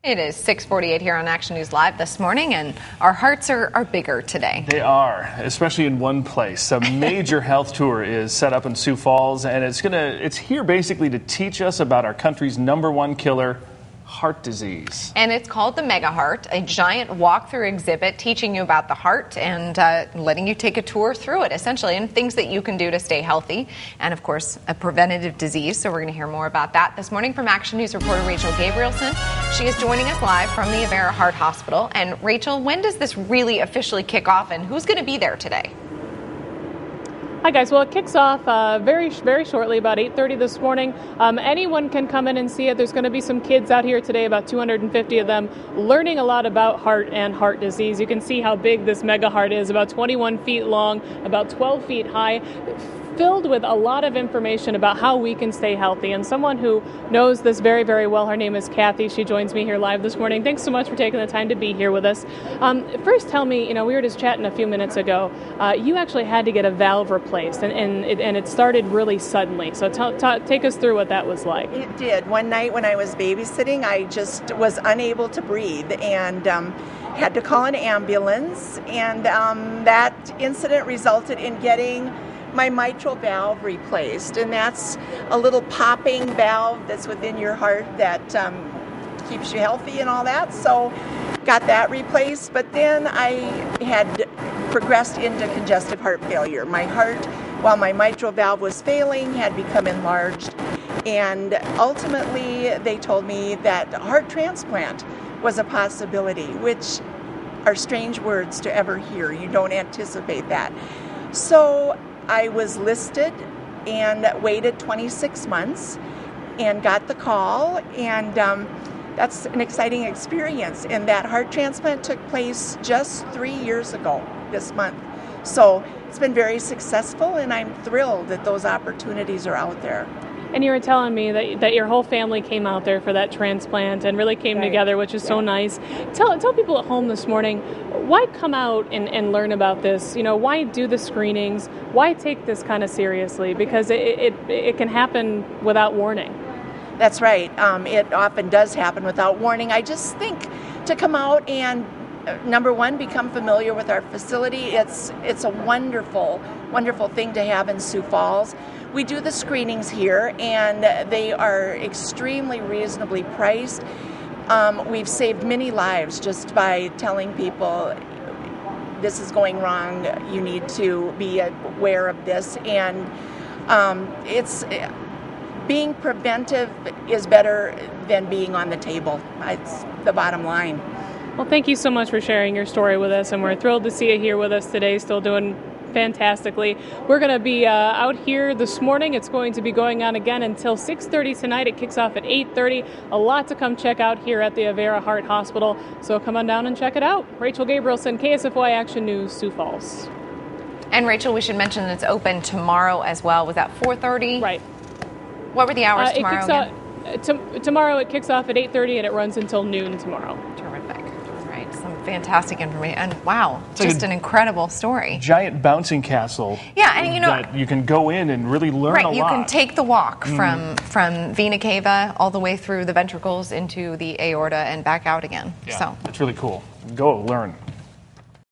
It is 6:48 here on Action News Live this morning, and our hearts are bigger today. They are, especially in one place. A major health tour is set up in Sioux Falls, and it's here basically to teach us about our country's #1 killer, heart disease. And it's called the Mega Heart, a giant walkthrough exhibit teaching you about the heart and letting you take a tour through it, essentially, and things that you can do to stay healthy. And, of course, a preventative disease. So we're going to hear more about that this morning from Action News reporter Rachel Gabrielson. She is joining us live from the Avera Heart Hospital. And, Rachel, when does this really officially kick off, and who's going to be there today? Hi guys, well it kicks off very shortly, about 8:30 this morning. Anyone can come in and see it. There's going to be some kids out here today, about 250 of them, learning a lot about heart and heart disease. You can see how big this Mega Heart is, about 21 feet long, about 12 feet high, filled with a lot of information about how we can stay healthy. And someone who knows this very, very well, her name is Kathy. She joins me here live this morning. Thanks so much for taking the time to be here with us. First, tell me, we were just chatting a few minutes ago. You actually had to get a valve replaced, and it started really suddenly. So take us through what that was like. It did. One night when I was babysitting, I just was unable to breathe and had to call an ambulance. And that incident resulted in getting my mitral valve replaced, and that's a little popping valve that's within your heart that keeps you healthy and all that. So got that replaced, but then I had progressed into congestive heart failure. My heart, while my mitral valve was failing, had become enlarged, and ultimately they told me that heart transplant was a possibility, which are strange words to ever hear. You don't anticipate that. So I was listed and waited 26 months and got the call, and that's an exciting experience. And that heart transplant took place just 3 years ago this month. So it's been very successful, and I'm thrilled that those opportunities are out there. And you were telling me that your whole family came out there for that transplant and really came together, which is so nice. Tell people at home this morning, why come out and learn about this? Why do the screenings? Why take this kind of seriously? Because it can happen without warning. That's right. It often does happen without warning. I just think to come out and, number one, become familiar with our facility. It's a wonderful, wonderful thing to have in Sioux Falls. We do the screenings here, and they are extremely reasonably priced. We've saved many lives just by telling people this is going wrong, you need to be aware of this. And it's being preventive is better than being on the table. It's the bottom line. Well, thank you so much for sharing your story with us, and we're thrilled to see you here with us today, still doing fantastically. We're going to be out here this morning. It's going to be going on again until 6:30 tonight. It kicks off at 8:30. A lot to come check out here at the Avera Heart Hospital, so come on down and check it out. Rachel Gabrielson, KSFY Action News, Sioux Falls. And Rachel, we should mention that it's open tomorrow as well. Was that 4:30? Right. What were the hours tomorrow again? Tomorrow it kicks off at 8:30 and it runs until noon tomorrow. Terrific. All right, some fantastic information. And wow, it's just an incredible story. Giant bouncing castle. Yeah, and that you can go in and really learn a lot. Right, you can take the walk from vena cava all the way through the ventricles into the aorta and back out again. Yeah, so it's really cool. Go learn.